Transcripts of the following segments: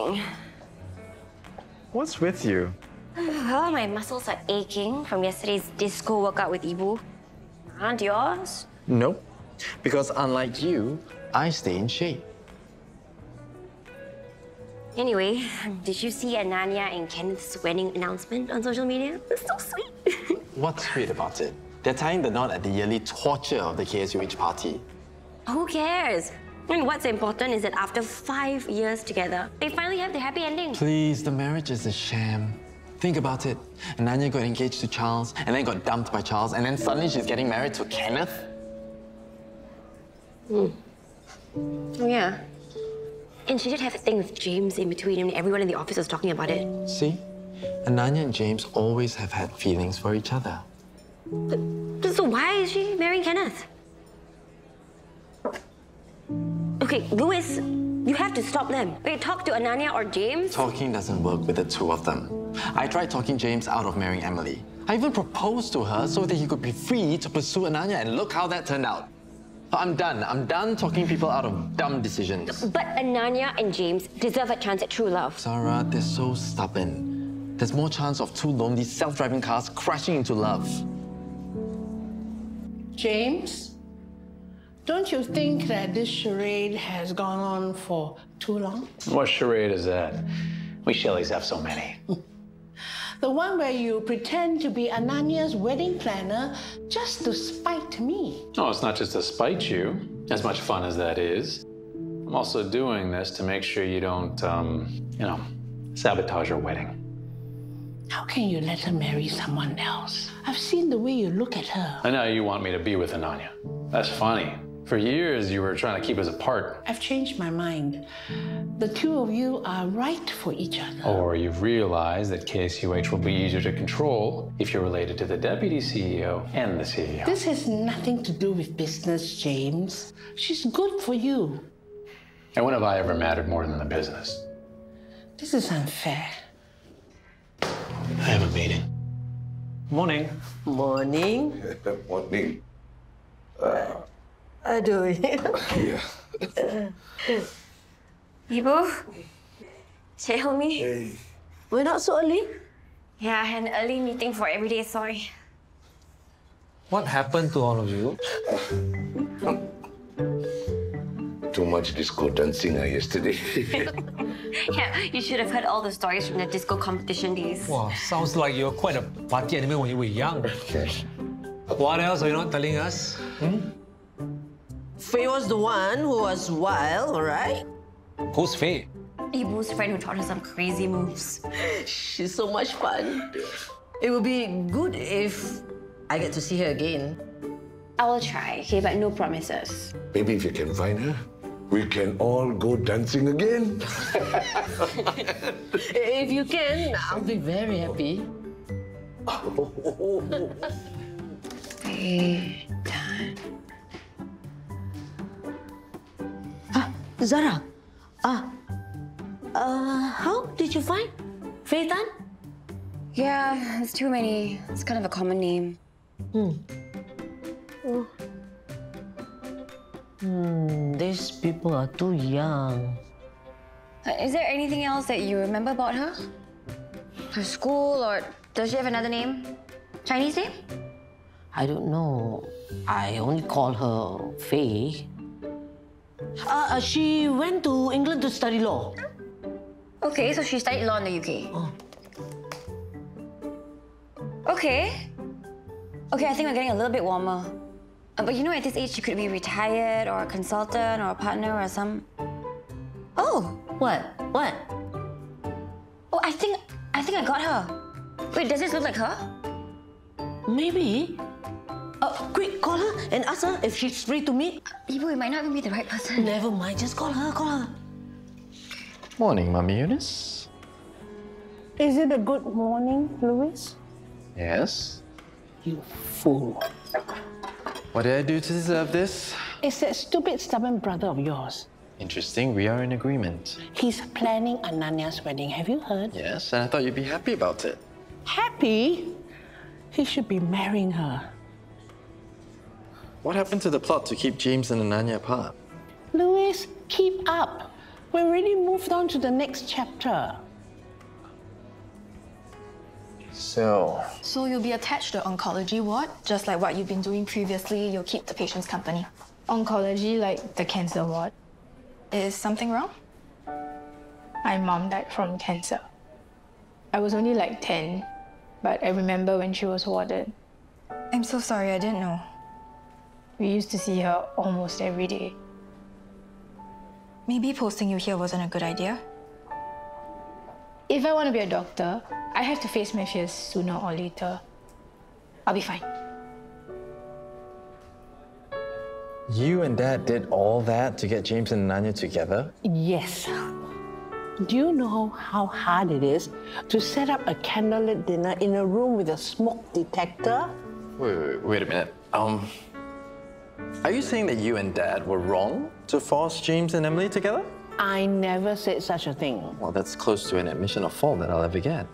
morning. What's with you? Well, my muscles are aching from yesterday's disco workout with Ibu. Aren't yours? Nope. Because unlike you, I stay in shape. Anyway, did you see Ananya and Kenneth's wedding announcement on social media? It's so sweet. What's sweet about it? They're tying the knot at the yearly torture of the KSUH party. Who cares? And what's important is that after 5 years together, they finally have the happy ending. Please, the marriage is a sham. Think about it. Ananya got engaged to Charles, and then got dumped by Charles, and then suddenly she's getting married to Kenneth? Oh, yeah. And she did have a thing with James in between, and everyone in the office was talking about it. See? Ananya and James always have had feelings for each other. So why is she marrying Kenneth? Okay, Louis, you have to stop them. Wait, talk to Ananya or James? Talking doesn't work with the two of them. I tried talking James out of marrying Emily. I even proposed to her so that he could be free to pursue Ananya, and look how that turned out. I'm done. I'm done talking people out of dumb decisions. But Ananya and James deserve a chance at true love. Zara, they're so stubborn. There's more chance of two lonely self-driving cars crashing into love. James, don't you think that this charade has gone on for too long? What charade is that? We Shelleys have so many. The one where you pretend to be Ananya's wedding planner just to spite me. Oh, it's not just to spite you, as much fun as that is. I'm also doing this to make sure you don't, sabotage your wedding. How can you let her marry someone else? I've seen the way you look at her. I know you want me to be with Ananya. That's funny. For years, you were trying to keep us apart. I've changed my mind. The two of you are right for each other. Or you've realized that KSUH will be easier to control if you're related to the deputy CEO and the CEO. This has nothing to do with business, James. She's good for you. And when have I ever mattered more than the business? This is unfair. I have a meeting. Morning. Morning. Morning. Aduh. Yeah. Ibu, tell me. Hey. We're not so early? Yeah, I had an early meeting for everyday soy. What happened to all of you? Too much disco dancing yesterday. Yeah, you should have heard all the stories from the disco competition days. Wow, sounds like you're quite a party animal when you were young. What else are you not telling us? Faye was the one who was wild, right? Who's Faye? Ibu's friend who taught her some crazy moves. She's so much fun. It would be good if I get to see her again. I will try, okay, but no promises. Maybe if you can find her, we can all go dancing again. If you can, I'll be very happy. Zara, how did you find Faye Tan? Yeah, it's too many. It's kind of a common name. These people are too young. Is there anything else that you remember about her? Her school, or does she have another name? Chinese name? I don't know. I only call her Faye. She went to England to study law. Okay, so she studied law in the UK. Okay. Okay, I think we're getting a little bit warmer. But you know, at this age, she could be retired, or a consultant, or a partner, or some... Oh! What? What? Oh, I think I got her. Wait, does this look like her? Maybe. Quick, call her and ask her if she's free to meet. Ibu, it might not even be the right person. Never mind, just call her, call her. Morning, Mummy Eunice. Is it a good morning, Louis? Yes? You fool. What did I do to deserve this? It's that stupid, stubborn brother of yours. Interesting, we are in agreement. He's planning Ananya's wedding. Have you heard? Yes, and I thought you'd be happy about it. Happy? He should be marrying her. What happened to the plot to keep James and Ananya apart? Louis, keep up. We already moved on to the next chapter. So you'll be attached to the oncology ward, just like what you've been doing previously. You'll keep the patients company. Oncology, like the cancer ward. Is something wrong? My mom died from cancer. I was only like 10, but I remember when she was warded. I'm so sorry, I didn't know. We used to see her almost every day. Maybe posting you here wasn't a good idea. If I want to be a doctor, I have to face my fears sooner or later. I'll be fine. you and Dad did all that to get James and Ananya together? Yes. Do you know how hard it is to set up a candlelit dinner in a room with a smoke detector? Wait a minute. Are you saying that you and Dad were wrong to force James and Emily together? I never said such a thing. Well, that's close to an admission of fault that I'll ever get.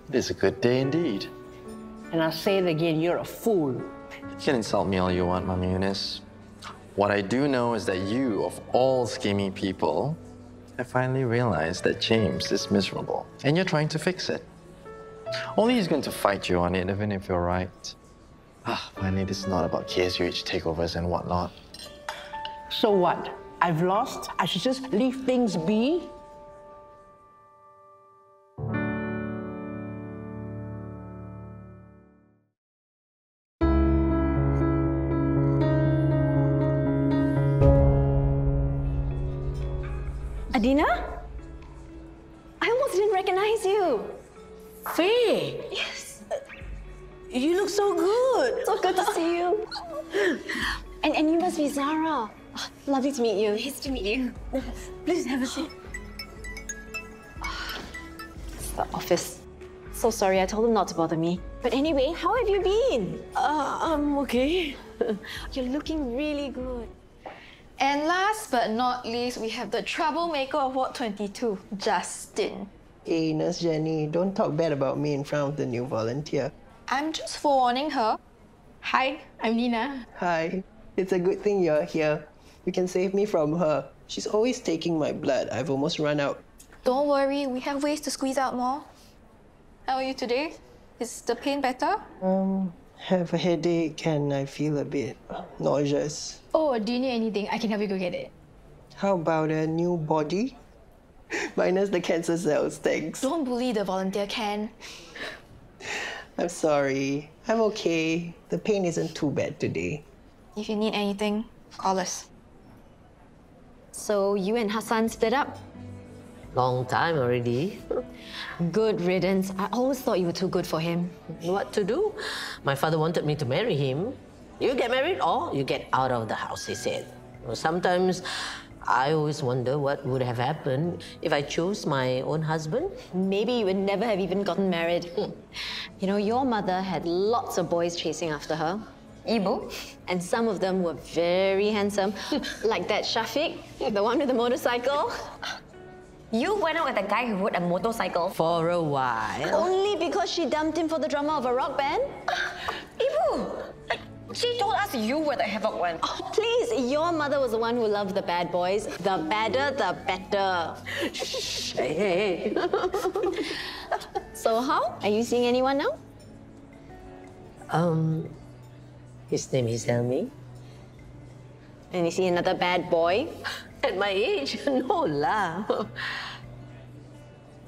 It is a good day indeed. And I'll say it again, you're a fool. You can insult me all you want, Mami Eunice. What I do know is that you, of all scheming people, have finally realized that James is miserable, and you're trying to fix it. Only he's going to fight you on it, even if you're right. Finally, this is not about KSUH takeovers and whatnot. So what? I've lost? I should just leave things be? Adina? I almost didn't recognize you. Faye! Yes. You look so good. So good to see you. And you must be Zara. Oh, lovely to meet you. Nice to meet you. Please have a seat. It's the office. So sorry, I told them not to bother me. But anyway, how have you been? I'm okay. You're looking really good. And last but not least, we have the troublemaker of Ward 22, Justin. Hey, Nurse Jenny, don't talk bad about me in front of the new volunteer. I'm just forewarning her. Hi, I'm Nina. Hi, it's a good thing you're here. You can save me from her. She's always taking my blood. I've almost run out. Don't worry, we have ways to squeeze out more. How are you today? Is the pain better? Have a headache and I feel a bit nauseous. Oh, do you need anything? I can help you go get it. How about a new body? Minus the cancer cells, thanks. Don't bully the volunteer, Ken. I'm sorry. I'm okay. The pain isn't too bad today. If you need anything, call us. So you and Hassan split up? Long time already. Good riddance. I always thought you were too good for him. What to do? My father wanted me to marry him. You get married or you get out of the house, he said. Sometimes I always wonder what would have happened if I chose my own husband. Maybe you would never have even gotten married. You know, your mother had lots of boys chasing after her. Ibu. And some of them were very handsome. Like that Shafiq, the one with the motorcycle. You went out with a guy who rode a motorcycle. For a while. Only because she dumped him for the drummer of a rock band? Ibu! She told us you were the havoc one. Oh, please, your mother was the one who loved the bad boys. The badder, the better. Shh, hey. So how? Are you seeing anyone now? His name is Elmi. And you see another bad boy? At my age, no lah.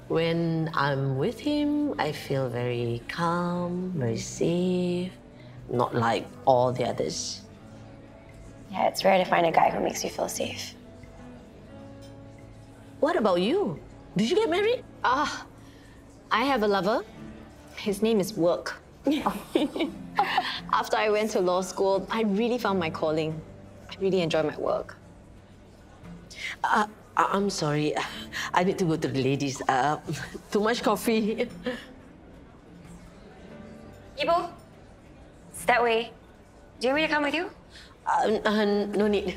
When I'm with him, I feel very calm, very safe. Not like all the others. Yeah, it's rare to find a guy who makes you feel safe. What about you? Did you get married? I have a lover. His name is Work. After I went to law school, I really found my calling. I really enjoy my work. I'm sorry. I need to go to the ladies. Too much coffee. Ibu, it's that way. Do you want me to come with you? No need.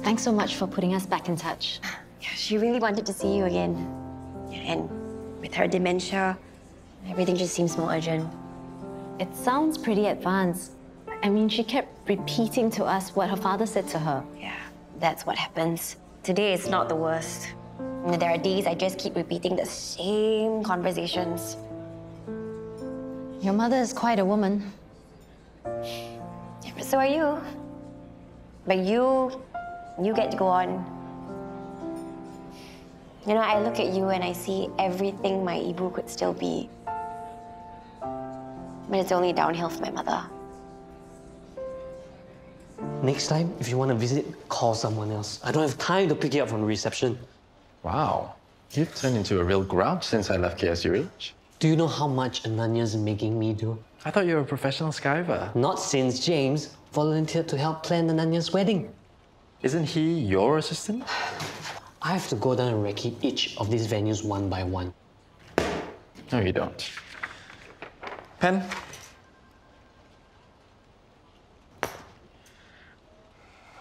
Thanks so much for putting us back in touch. Yeah, she really wanted to see you again. Yeah, and with her dementia, everything just seems more urgent. It sounds pretty advanced. I mean, she kept repeating to us what her father said to her. Yeah, that's what happens. Today is not the worst. There are days I just keep repeating the same conversations. Your mother is quite a woman. Yeah, but so are you. But you get to go on. You know, I look at you and I see everything my Ibu could still be. But it's only downhill for my mother. Next time, if you want to visit, call someone else. I don't have time to pick you up from the reception. Wow, you've turned into a real grouch since I left KSUH. Do you know how much Ananya's making me do? I thought you were a professional skyver. Not since James volunteered to help plan Ananya's wedding. Isn't he your assistant? I have to go down and recce each of these venues one by one. No, you don't. Pen?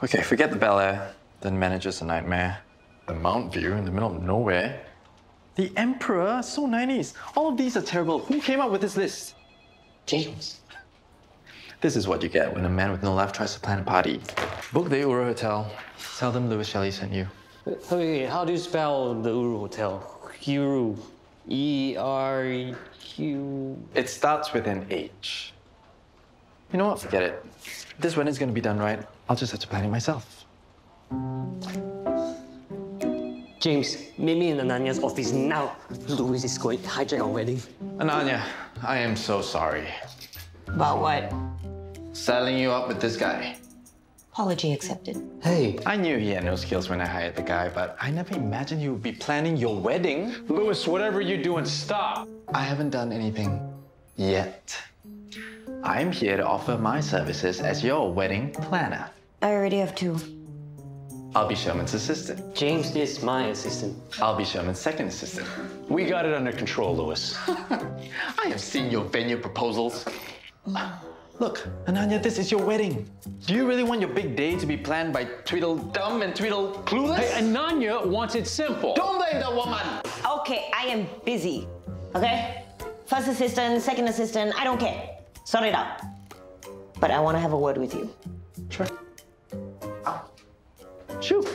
Okay, forget the Bel Air. The manager's a nightmare. The Mount View in the middle of nowhere. The Emperor, so 90s. All of these are terrible. Who came up with this list? James. This is what you get when a man with no life tries to plan a party. Book the Uro Hotel. Tell them Louis Shelley sent you. Okay, how do you spell the Uru Hotel? Uru. E-R-U... It starts with an H. You know what? Forget it. This wedding's gonna be done right. I'll just have to plan it myself. James, meet me in Ananya's office now. Louis is going to hijack our wedding. Ananya, I am so sorry. About what? Selling you up with this guy. Apology accepted. Hey. I knew he had no skills when I hired the guy, but I never imagined he would be planning your wedding. Louis, whatever you're doing, stop. I haven't done anything yet. I'm here to offer my services as your wedding planner. I already have two. I'll be Sherman's assistant. James is my assistant. I'll be Sherman's second assistant. We got it under control, Louis. I have seen your venue proposals. Look, Ananya, this is your wedding. Do you really want your big day to be planned by Tweedledum and Tweedleclueless? Hey, Ananya wants it simple. Don't blame the woman! Okay, I am busy, okay? First assistant, second assistant, I don't care. Sort it out. But I want to have a word with you. Sure. Shoot.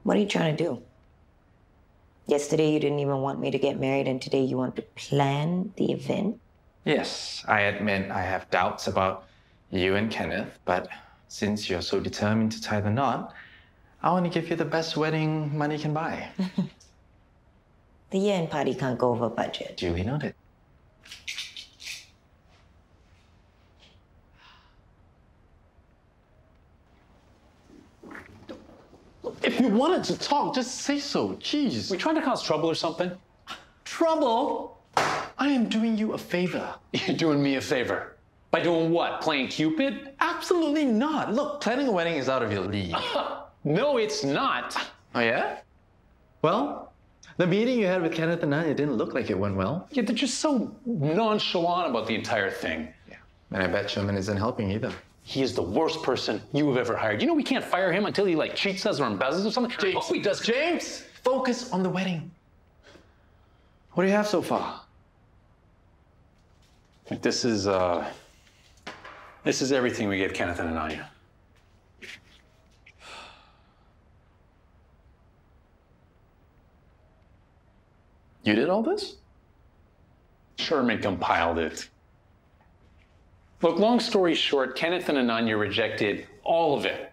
What are you trying to do? Yesterday you didn't even want me to get married, and today you want to plan the event? Yes, I admit I have doubts about you and Kenneth, but since you're so determined to tie the knot, I want to give you the best wedding money can buy. The year-end party can't go over budget. Duly noted. If you wanted to talk, just say so. Jeez. We trying to cause trouble or something? Trouble? I am doing you a favor. You're doing me a favor. By doing what? Playing Cupid? Absolutely not. Look, planning a wedding is out of your league. No, it's not. Oh, yeah? Well, the meeting you had with Kenneth and Ananya didn't look like it went well. Yeah, they're just so nonchalant about the entire thing. Yeah. And I bet Sherman isn't helping either. He is the worst person you have ever hired. You know we can't fire him until he cheats us or embezzles or something? James, he does. James, focus on the wedding. What do you have so far? This is everything we gave Kenneth and Ananya. You did all this? Sherman compiled it. Look, long story short, Kenneth and Ananya rejected all of it.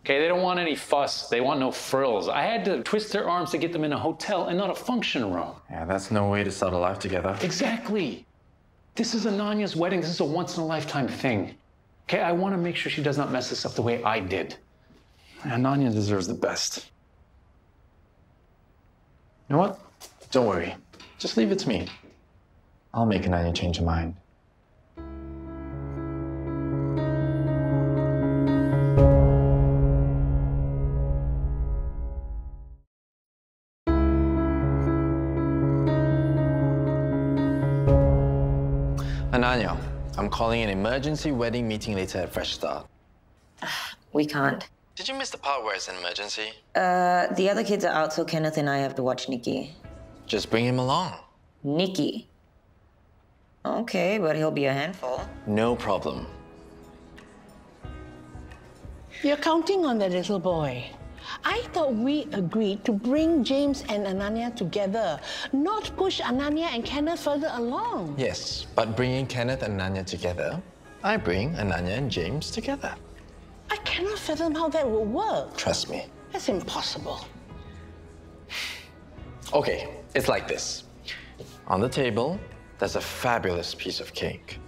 Okay, they don't want any fuss. They want no frills. I had to twist their arms to get them in a hotel and not a function room. Yeah, that's no way to start a life together. Exactly. This is Ananya's wedding. This is a once-in-a-lifetime thing. Okay, I want to make sure she does not mess this up the way I did. Ananya deserves the best. You know what? Don't worry. Just leave it to me. I'll make Ananya change her mind. Ananya, I'm calling an emergency wedding meeting later at Fresh Start. We can't. Did you miss the part where it's an emergency? The other kids are out, so Kenneth and I have to watch Nikki. Just bring him along. Nicky. Okay, but he'll be a handful. No problem. You're counting on that little boy. I thought we agreed to bring James and Ananya together, not push Ananya and Kenneth further along. Yes, but bringing Kenneth and Ananya together, I bring Ananya and James together. I cannot fathom how that will work. Trust me. That's impossible. Okay, it's like this. On the table, there's a fabulous piece of cake.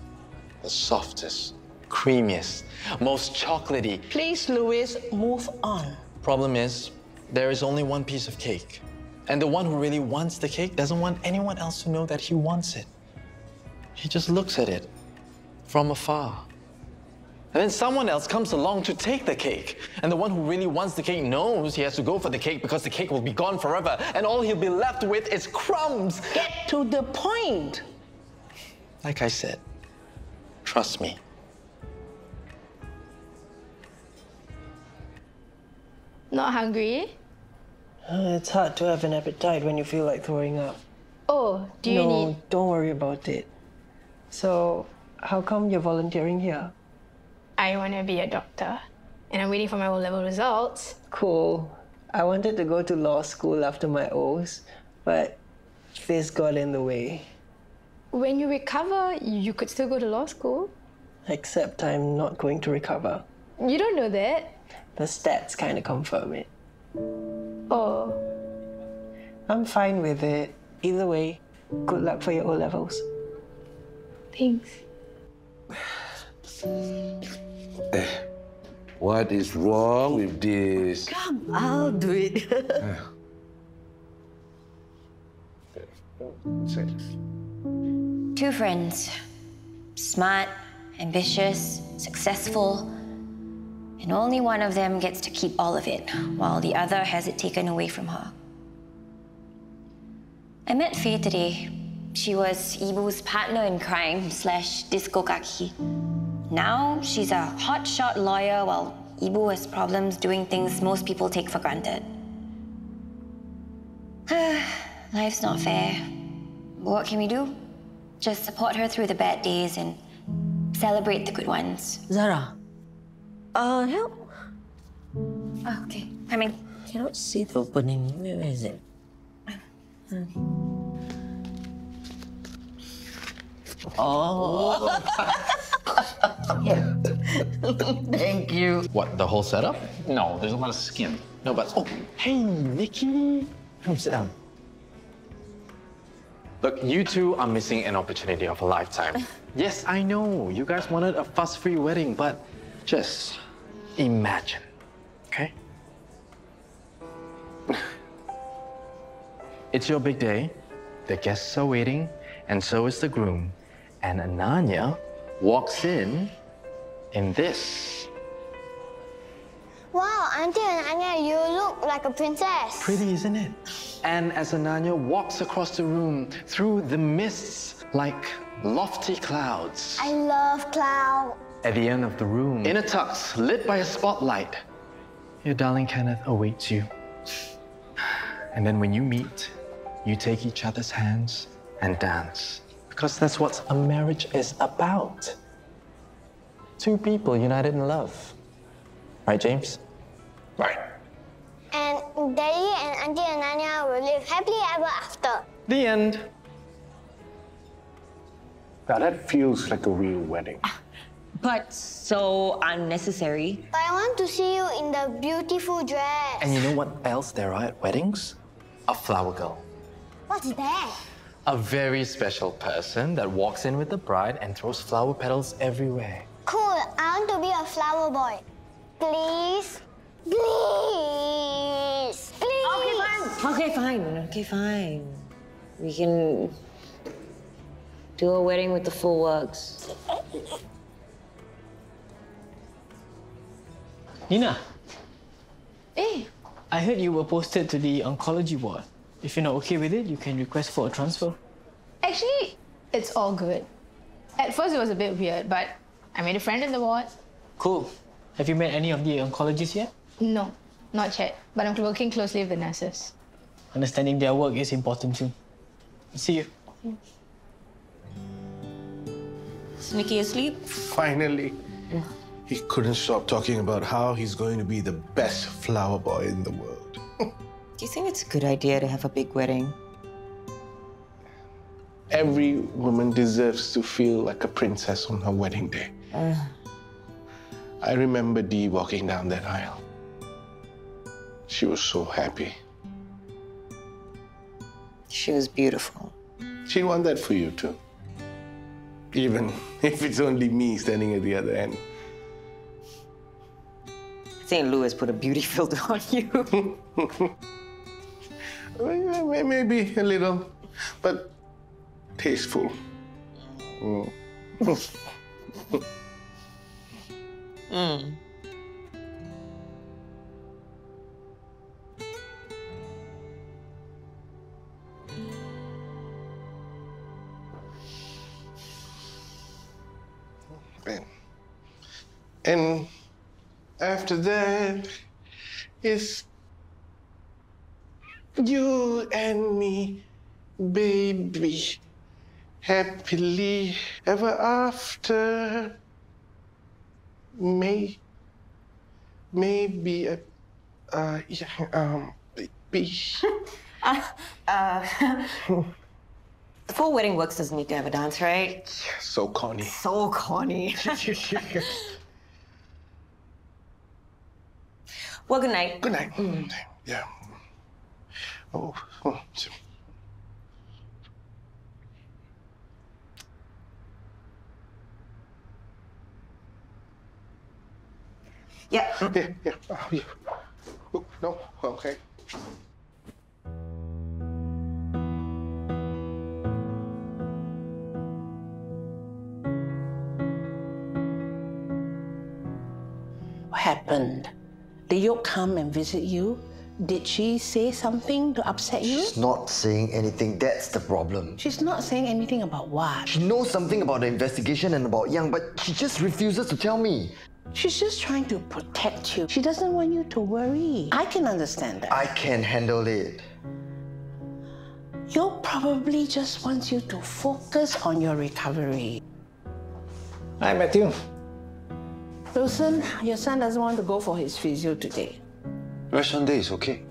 The softest, creamiest, most chocolatey. Please, Louis, move on. Problem is, there is only one piece of cake. And the one who really wants the cake doesn't want anyone else to know that he wants it. He just looks at it from afar. And then someone else comes along to take the cake. And the one who really wants the cake knows he has to go for the cake because the cake will be gone forever. And all he'll be left with is crumbs. Get to the point. Like I said, trust me. Not hungry? It's hard to have an appetite when you feel like throwing up. Oh, do you need... No, don't worry about it. So, how come you're volunteering here? I want to be a doctor, and I'm waiting for my O-level results. Cool. I wanted to go to law school after my O's, but this got in the way. When you recover, you could still go to law school. Except I'm not going to recover. You don't know that. The stats kind of confirm it. Oh. I'm fine with it. Either way, good luck for your O-levels. Thanks. What is wrong with this? Come, I'll do it. Two friends. Smart, ambitious, successful, and only one of them gets to keep all of it, while the other has it taken away from her. I met Faye today. She was Ibu's partner in crime / disco kaki. Now she's a hotshot lawyer while Ibu has problems doing things most people take for granted. Life's not fair. What can we do? Just support her through the bad days and celebrate the good ones. Zara, help. Oh, okay, coming. Cannot see the opening. Where is it? Oh. Thank you. What, the whole setup? No, there's a lot of skin. No, but... Oh, hey, Nikki. Come sit down. Look, you two are missing an opportunity of a lifetime. Yes, I know. You guys wanted a fuss-free wedding, but just imagine, okay? It's your big day. The guests are waiting, and so is the groom. And Ananya walks in this. Wow, Auntie Ananya, you look like a princess. Pretty, isn't it? And as Ananya walks across the room through the mists like lofty clouds. I love clouds. At the end of the room, in a tux, lit by a spotlight, your darling Kenneth awaits you. And then when you meet, you take each other's hands and dance. Because that's what a marriage is about. Two people united in love. Right, James? Right. And Daddy and Auntie Ananya will live happily ever after. The end. Now that feels like a real wedding. But so unnecessary. But I want to see you in the beautiful dress. And you know what else there are at weddings? A flower girl. What's that? A very special person that walks in with the bride and throws flower petals everywhere. Cool, I want to be a flower boy. Please? Please? Please? Okay, fine. We can do a wedding with the full works. Nina, Hey, I heard you were posted to the oncology ward. If you're not okay with it, you can request for a transfer. Actually, it's all good. At first, it was a bit weird, but I made a friend in the ward. Cool. Have you met any of the oncologists yet? No, not yet, but I'm working closely with the nurses. Understanding their work is important too. See you. Is Mickey asleep? Finally. He couldn't stop talking about how he's going to be the best flower boy in the world. Do you think it's a good idea to have a big wedding? Every woman deserves to feel like a princess on her wedding day. I remember Dee walking down that aisle. She was so happy. She was beautiful. She'd want that for you too. Even if it's only me standing at the other end. I think Lou has put a beauty filter on you. Maybe a little, but tasteful. Mm. And after that, it's you and me, baby, happily ever after. Maybe baby. Before wedding works doesn't need to have a dance, right? So corny. So corny. Well, good night. Good night. Yeah. Oh. Yeah. Oh, yeah. Oh, no, okay. What happened? Did Yok come and visit you? Did she say something to upset you? She's not saying anything. That's the problem. She's not saying anything about what? She knows something about the investigation and about Yang, but she just refuses to tell me. She's just trying to protect you. She doesn't want you to worry. I can understand that. I can handle it. Yok probably just wants you to focus on your recovery. Hi, Matthew. Wilson, your son doesn't want to go for his physio today. Rest Sunday is okay.